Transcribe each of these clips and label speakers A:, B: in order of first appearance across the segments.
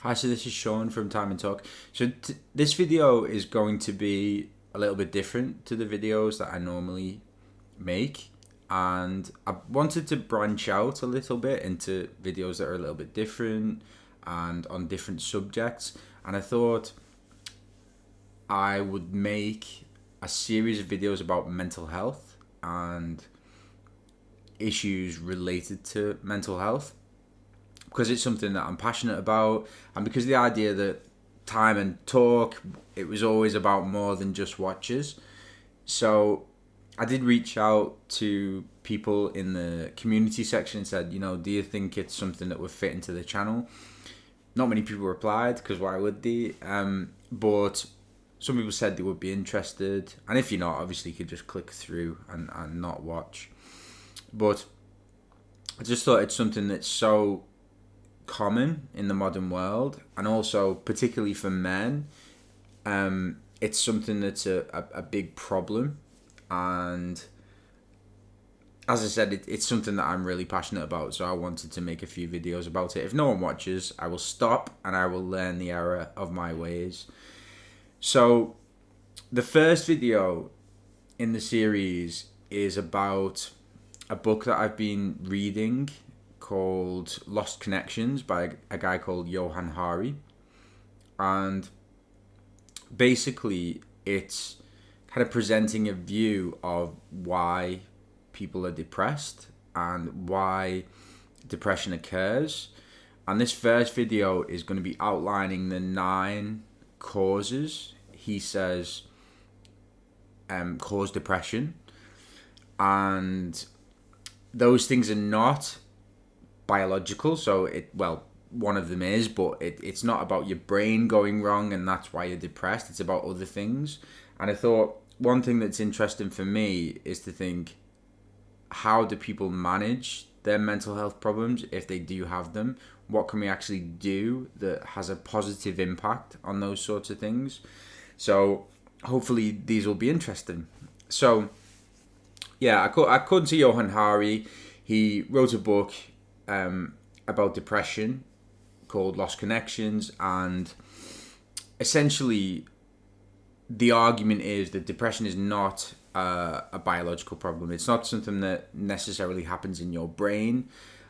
A: Hi, so this is Sean from Time and Talk. This video is going to be a little bit different to the videos that I normally make, and I wanted to branch out a little bit into videos that are a little bit different and on different subjects. And I thought I would make a series of videos about mental health and issues related to mental health, because it's something that I'm passionate about, and because the idea that Time and Talk, it was always about more than just watches. So I did reach out to people in the community section and said, do you think it's something that would fit into the channel? Not many people replied, because why would they? But some people said they would be interested, and if you're not, obviously you could just click through and not watch. But I just thought it's something that's so common in the modern world, and also particularly for men. It's something that's a big problem, and as I said, it's something that I'm really passionate about, so I wanted to make a few videos about it. If no one watches, I will stop and I will learn the error of my ways. So the first video in the series is about a book that I've been reading called Lost Connections by a guy called Johan. And basically it's kind of presenting a view of why people are depressed and why depression occurs. And this first video is going to be outlining the 9 causes he says cause depression. And those things are not biological, so one of them is, but it's not about your brain going wrong and that's why you're depressed. It's about other things. And I thought one thing that's interesting for me is to think, how do people manage their mental health problems if they do have them? What can we actually do that has a positive impact on those sorts of things? So hopefully these will be interesting. So yeah, according to Johan Hari, he wrote a book about depression called Lost Connections, and essentially the argument is that depression is not a biological problem. It's not something that necessarily happens in your brain,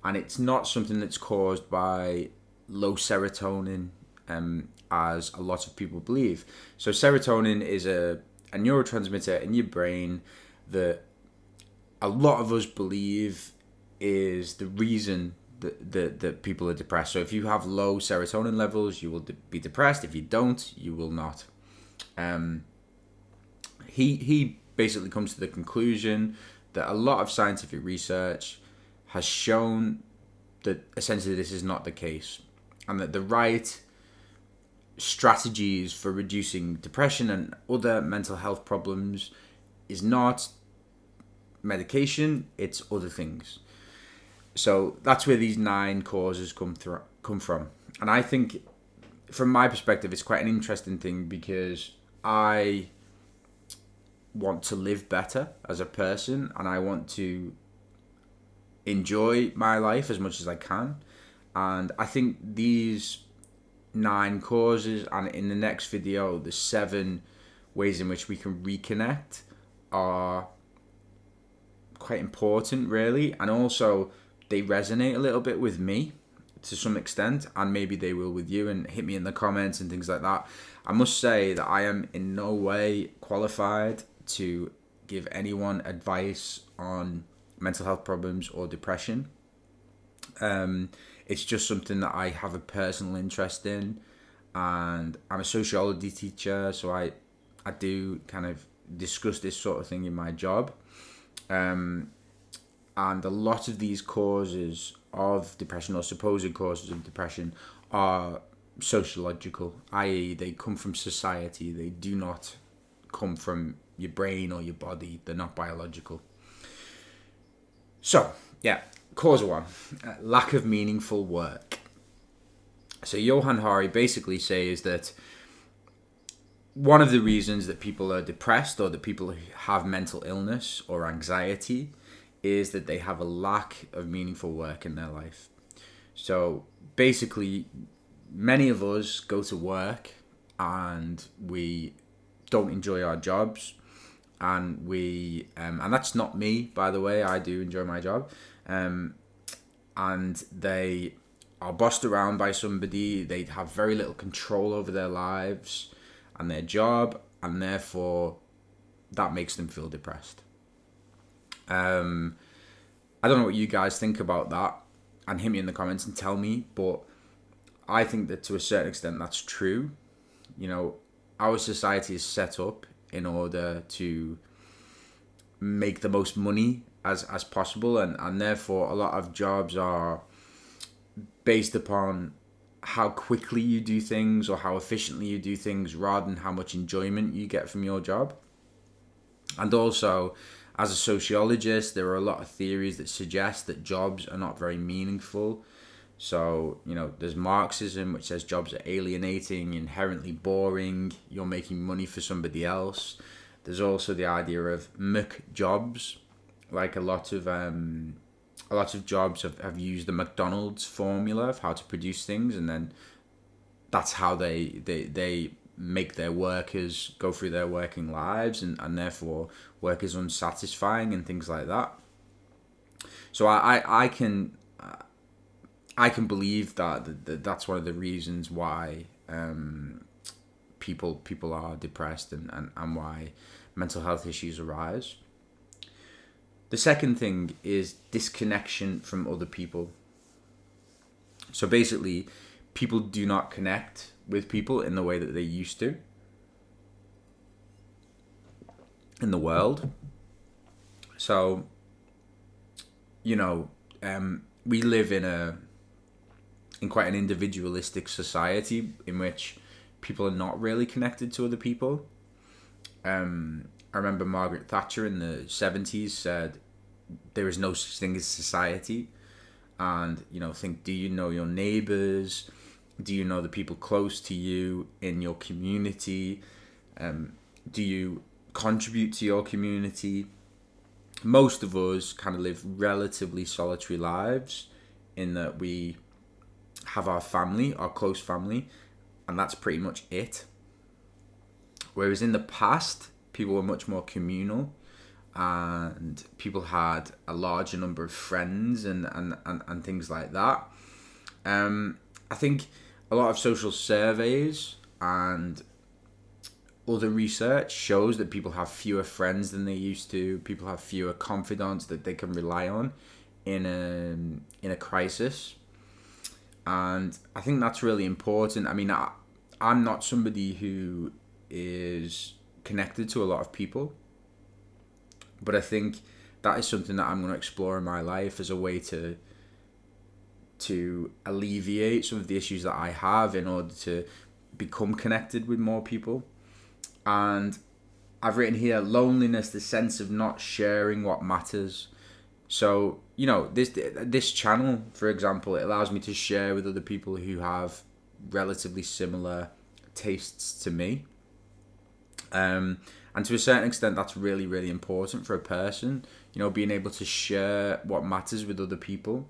A: and it's not something that's caused by low serotonin, as a lot of people believe. So serotonin is a neurotransmitter in your brain that a lot of us believe is the reason that people are depressed. So if you have low serotonin levels, you will be depressed. If you don't, you will not. He basically comes to the conclusion that a lot of scientific research has shown that essentially this is not the case, and that the right strategies for reducing depression and other mental health problems is not medication, it's other things. So that's where these 9 causes come from. And I think, from my perspective, it's quite an interesting thing, because I want to live better as a person, and I want to enjoy my life as much as I can. And I think these 9 causes, and in the next video, the 7 ways in which we can reconnect, are quite important, really. And also they resonate a little bit with me to some extent, and maybe they will with you, and hit me in the comments and things like that. I must say that I am in no way qualified to give anyone advice on mental health problems or depression. It's just something that I have a personal interest in, and I'm a sociology teacher, so I do kind of discuss this sort of thing in my job. And a lot of these causes of depression, or supposed causes of depression, are sociological, i.e. they come from society. They do not come from your brain or your body. They're not biological. So, yeah, cause 1, lack of meaningful work. So Johan Hari basically says that one of the reasons that people are depressed, or that people have mental illness or anxiety, is that they have a lack of meaningful work in their life. So basically, many of us go to work and we don't enjoy our jobs, and and that's not me, by the way. I do enjoy my job, and they are bossed around by somebody. They have very little control over their lives and their job, and therefore that makes them feel depressed. I don't know what you guys think about that, and hit me in the comments and tell me, but I think that to a certain extent that's true. You know, our society is set up in order to make the most money as possible, and therefore a lot of jobs are based upon how quickly you do things or how efficiently you do things rather than how much enjoyment you get from your job. And also, as a sociologist, there are a lot of theories that suggest that jobs are not very meaningful. So, you know, there's Marxism, which says jobs are alienating, inherently boring, you're making money for somebody else. There's also the idea of muck jobs, like a lot of jobs have used the McDonald's formula of how to produce things, and then that's how they make their workers go through their working lives, and therefore work is unsatisfying and things like that. So I can believe that's one of the reasons why people are depressed and why mental health issues arise. The second thing is disconnection from other people. So basically, people do not connect with people in the way that they used to in the world. So, you know, we live in quite an individualistic society in which people are not really connected to other people. I remember Margaret Thatcher in the 70s said there is no such thing as society. And, you know, do you know your neighbours? Do you know the people close to you in your community? Do you contribute to your community? Most of us kind of live relatively solitary lives in that we have our family, our close family, and that's pretty much it. Whereas in the past, people were much more communal, and people had a larger number of friends and things like that. I think a lot of social surveys and other research shows that people have fewer friends than they used to. People have fewer confidants that they can rely on in a crisis. And I think that's really important. I mean, I'm not somebody who is connected to a lot of people, but I think that is something that I'm going to explore in my life as a way to alleviate some of the issues that I have in order to become connected with more people. And I've written here, loneliness, the sense of not sharing what matters. So, you know, this channel, for example, it allows me to share with other people who have relatively similar tastes to me. And to a certain extent, that's really, really important for a person, you know, being able to share what matters with other people.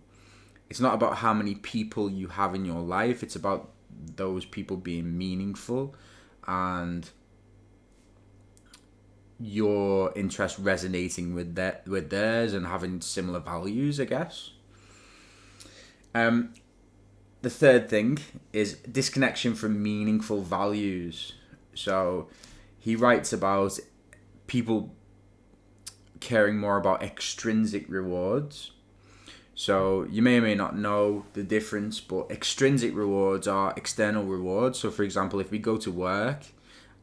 A: It's not about how many people you have in your life. It's about those people being meaningful and your interest resonating with theirs and having similar values, I guess. The third thing is disconnection from meaningful values. So he writes about people caring more about extrinsic rewards. So you may or may not know the difference, but extrinsic rewards are external rewards. So for example, if we go to work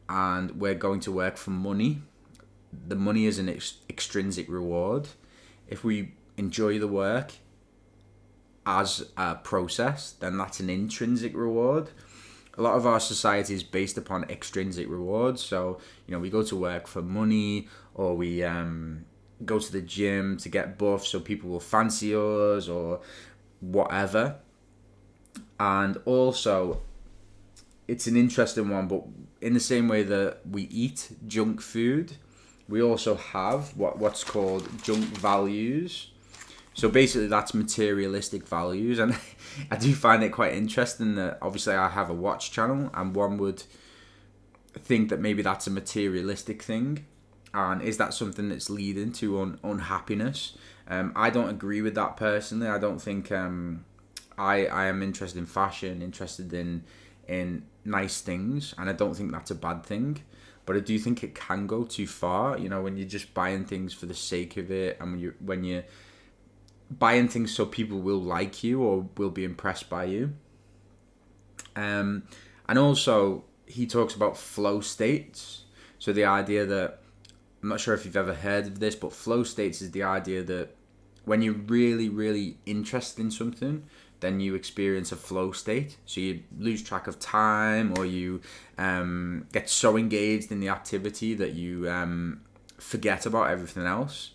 A: and we're going to work for money, the money is an extrinsic reward. If we enjoy the work as a process, then that's an intrinsic reward. A lot of our society is based upon extrinsic rewards. So, you know, we go to work for money, or we go to the gym to get buff so people will fancy us or whatever. And also, it's an interesting one, but in the same way that we eat junk food, we also have what's called junk values. So basically, that's materialistic values, and I do find it quite interesting that obviously I have a watch channel, and one would think that maybe that's a materialistic thing, and is that something that's leading to unhappiness? I don't agree with that personally. I don't think I am interested in fashion, interested in nice things, and I don't think that's a bad thing. But I do think it can go too far. You know, when you're just buying things for the sake of it, and when you're buying things so people will like you or will be impressed by you. And also, he talks about flow states. So the idea that, I'm not sure if you've ever heard of this, but flow states is the idea that when you're really, really interested in something, then you experience a flow state. So you lose track of time, or you get so engaged in the activity that you forget about everything else.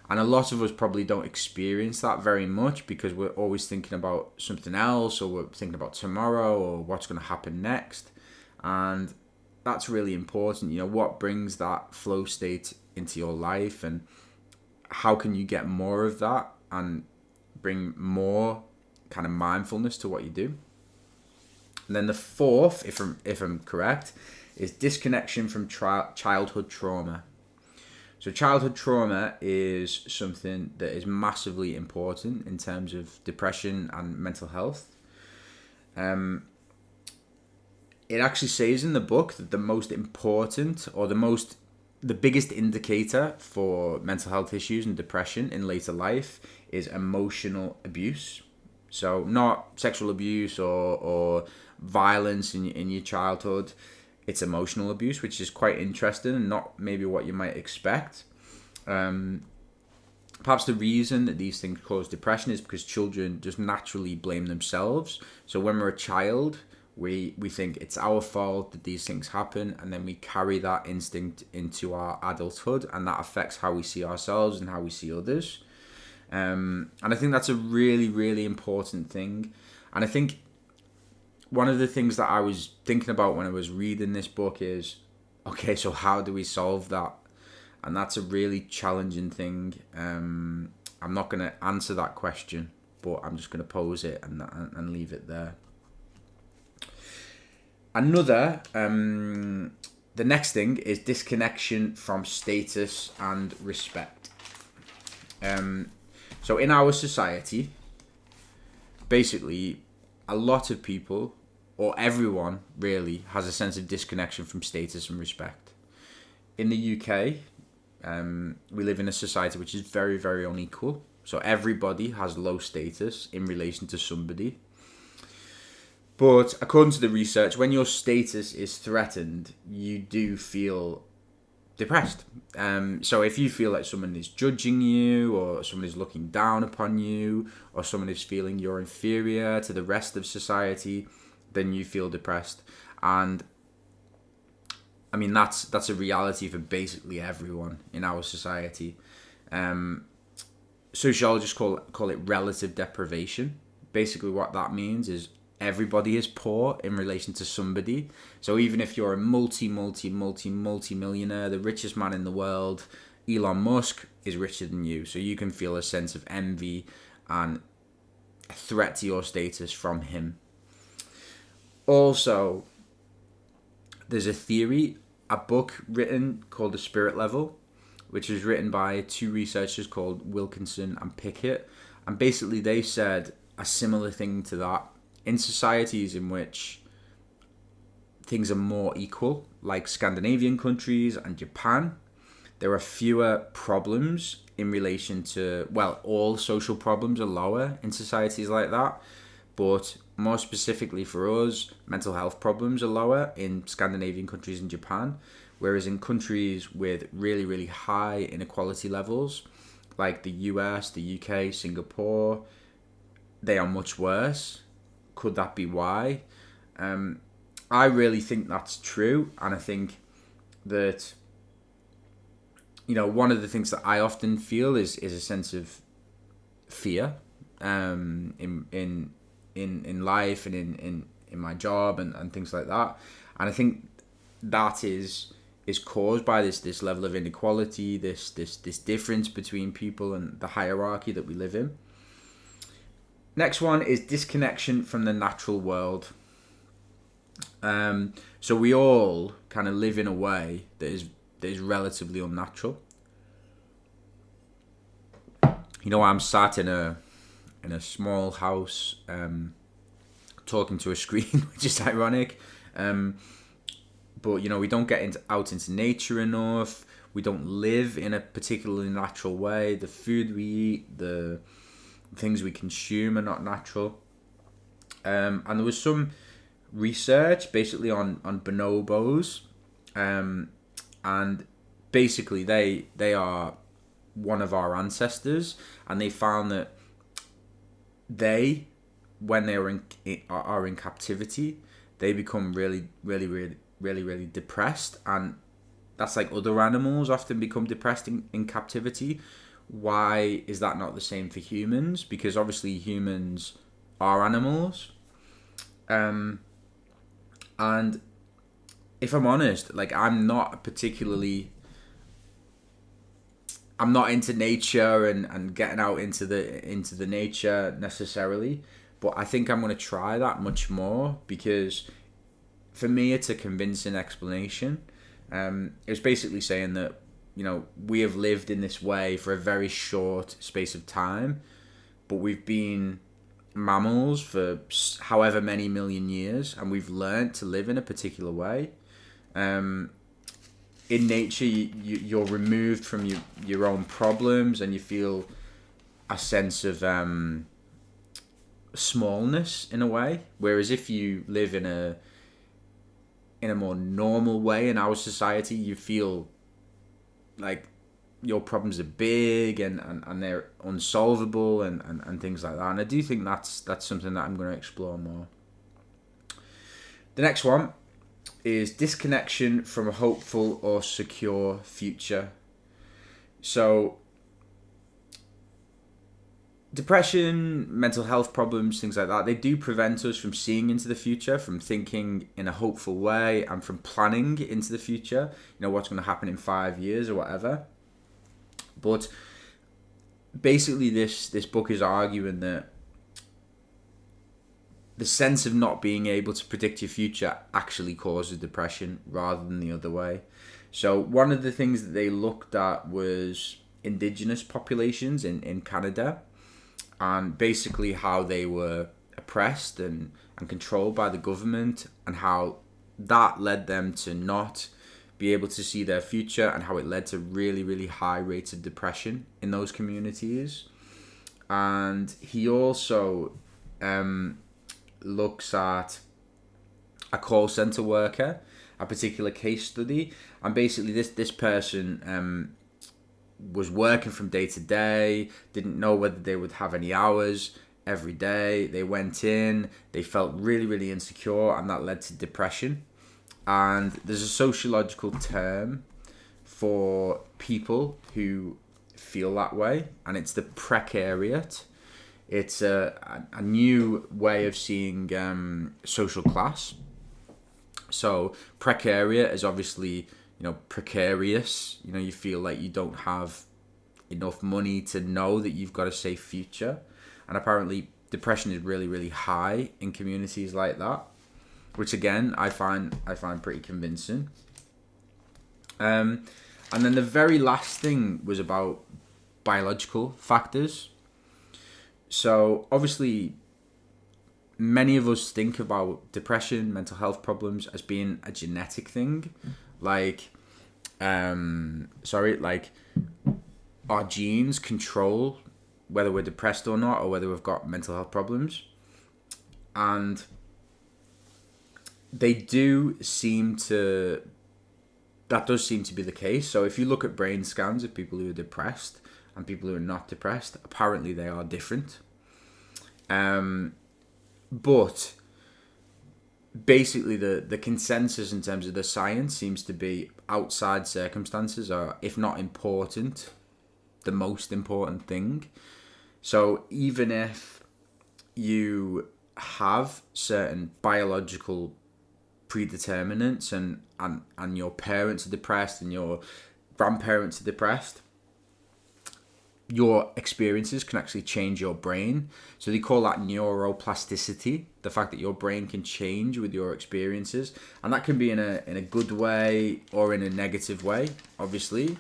A: And a lot of us probably don't experience that very much because we're always thinking about something else, or we're thinking about tomorrow or what's going to happen next. And that's really important. You know, what brings that flow state into your life, and how can you get more of that and bring more kind of mindfulness to what you do. And then the fourth, if I'm correct, is disconnection from childhood trauma. So childhood trauma is something that is massively important in terms of depression and mental health. It actually says in the book that the most important, or the biggest indicator for mental health issues and depression in later life is emotional abuse. So not sexual abuse or violence in your childhood. It's emotional abuse, which is quite interesting and not maybe what you might expect. Perhaps the reason that these things cause depression is because children just naturally blame themselves. So when we're a child, we think it's our fault that these things happen, and then we carry that instinct into our adulthood, and that affects how we see ourselves and how we see others. And I think that's a really, really important thing. And I think one of the things that I was thinking about when I was reading this book is, okay, so how do we solve that? And that's a really challenging thing. I'm not going to answer that question, but I'm just going to pose it and leave it there. The next thing is disconnection from status and respect. So in our society, basically, a lot of people, or everyone really, has a sense of disconnection from status and respect. In the UK, we live in a society which is very, very unequal. So everybody has low status in relation to somebody. But according to the research, when your status is threatened, you do feel depressed. So if you feel like someone is judging you, or someone is looking down upon you, or someone is feeling you're inferior to the rest of society, then you feel depressed. And I mean, that's a reality for basically everyone in our society. Sociologists call it relative deprivation. Basically what that means is everybody is poor in relation to somebody. So even if you're a multi-millionaire, the richest man in the world, Elon Musk is richer than you. So you can feel a sense of envy and a threat to your status from him. Also, there's a book written called The Spirit Level, which was written by two researchers called Wilkinson and Pickett. And basically they said a similar thing to that. In societies in which things are more equal, like Scandinavian countries and Japan, there are fewer problems in relation to, well, all social problems are lower in societies like that. But more specifically for us, mental health problems are lower in Scandinavian countries and Japan. Whereas in countries with really, really high inequality levels, like the US, the UK, Singapore, they are much worse. Could that be why? I really think that's true. And I think that, you know, one of the things that I often feel is a sense of fear in life and in my job and things like that. And I think that is is caused by this level of inequality, this difference between people and the hierarchy that we live in. Next one is disconnection from the natural world. So we all kind of live in a way that is relatively unnatural. You know, I'm sat in a small house, talking to a screen, which is ironic. But you know, we don't get out into nature enough. We don't live in a particularly natural way. The food we eat, the things we consume are not natural. And there was some research basically on bonobos, and basically they are one of our ancestors, and they found that when they are in captivity, they become really depressed, and that's like other animals often become depressed in captivity. Why is that not the same for humans? Because obviously humans are animals. And if I'm honest, like I'm not into nature and getting out into the nature necessarily, but I think I'm going to try that much more, because for me it's a convincing explanation. It was basically saying that, you know, we have lived in this way for a very short space of time, but we've been mammals for however many million years, and we've learned to live in a particular way. In nature, you're removed from your own problems, and you feel a sense of smallness in a way. Whereas if you live in a more normal way in our society, you feel like your problems are big and they're unsolvable and things like that. And I do think that's something that I'm going to explore more. The next one is disconnection from a hopeful or secure future. So depression, mental health problems, things like that, they do prevent us from seeing into the future, from thinking in a hopeful way, and from planning into the future, you know, what's going to happen in 5 years or whatever. But basically this book is arguing that the sense of not being able to predict your future actually causes depression rather than the other way. So one of the things that they looked at was indigenous populations in Canada, and basically how they were oppressed and controlled by the government, and how that led them to not be able to see their future, and how it led to really high rates of depression in those communities. And he also looks at a call center worker, a particular case study, and basically this person was working from day to day, didn't know whether they would have any hours every day. They went in, they felt really insecure, and that led to depression. And there's a sociological term for people who feel that way, and it's the precariat. It's a new way of seeing social class. So precariat is obviously, you know, precarious. You know, you feel like you don't have enough money to know that you've got a safe future. And apparently depression is really high in communities like that, which again I find pretty convincing. And then the very last thing was about biological factors. So obviously many of us think about depression, mental health problems as being a genetic thing, like our genes control whether we're depressed or not, or whether we've got mental health problems. And that does seem to be the case. So if you look at brain scans of people who are depressed and people who are not depressed, apparently they are different. But basically the consensus in terms of the science seems to be outside circumstances are, if not important, the most important thing. So even if you have certain biological predeterminants and your parents are depressed and your grandparents are depressed, your experiences can actually change your brain. So they call that neuroplasticity, the fact that your brain can change with your experiences. And that can be in a good way or in a negative way, obviously.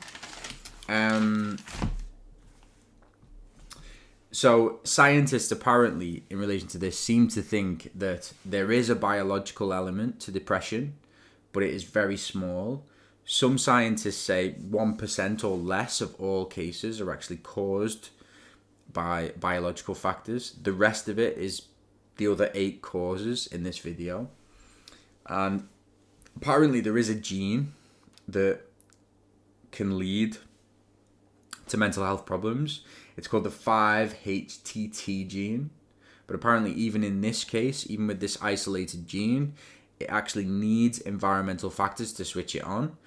A: So scientists apparently, in relation to this, seem to think that there is a biological element to depression, but it is very small. Some scientists say 1% or less of all cases are actually caused by biological factors. The rest of it is the other 8 causes in this video. And apparently there is a gene that can lead to mental health problems. It's called the 5-HTT gene. But apparently even in this case, even with this isolated gene, it actually needs environmental factors to switch it on.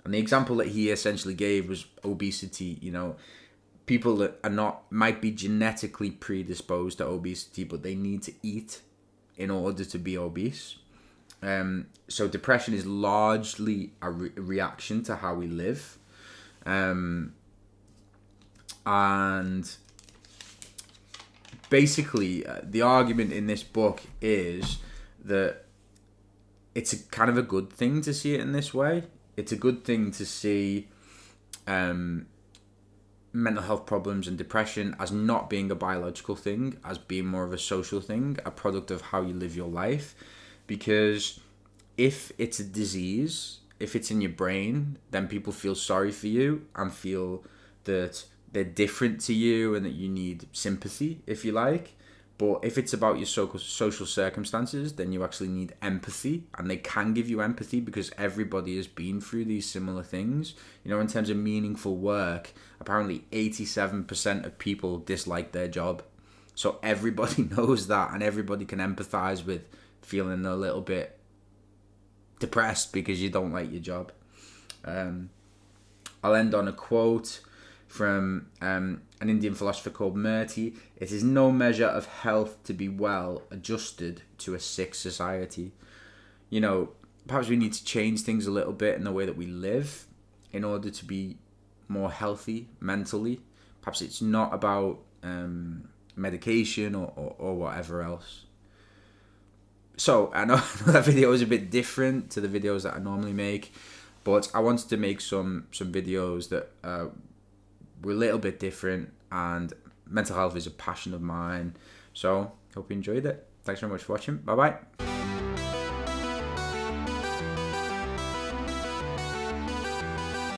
A: And the example that he essentially gave was obesity. You know, people that are not, might be genetically predisposed to obesity, but they need to eat in order to be obese. So depression is largely a reaction to how we live. And basically, the argument in this book is that it's a kind of a good thing to see it in this way. It's a good thing to see mental health problems and depression as not being a biological thing, as being more of a social thing, a product of how you live your life. Because if it's a disease, if it's in your brain, then people feel sorry for you and feel that they're different to you and that you need sympathy, if you like. But if it's about your social circumstances, then you actually need empathy, and they can give you empathy because everybody has been through these similar things. You know, in terms of meaningful work, apparently 87% of people dislike their job. So everybody knows that, and everybody can empathize with feeling a little bit depressed because you don't like your job. I'll end on a quote from an Indian philosopher called Murti. It is no measure of health to be well adjusted to a sick society. You know, perhaps we need to change things a little bit in the way that we live in order to be more healthy mentally. Perhaps it's not about medication or whatever else. So I know that video is a bit different to the videos that I normally make, but I wanted to make some videos that were a little bit different, and mental health is a passion of mine. So hope you enjoyed it. Thanks very much for watching. Bye bye.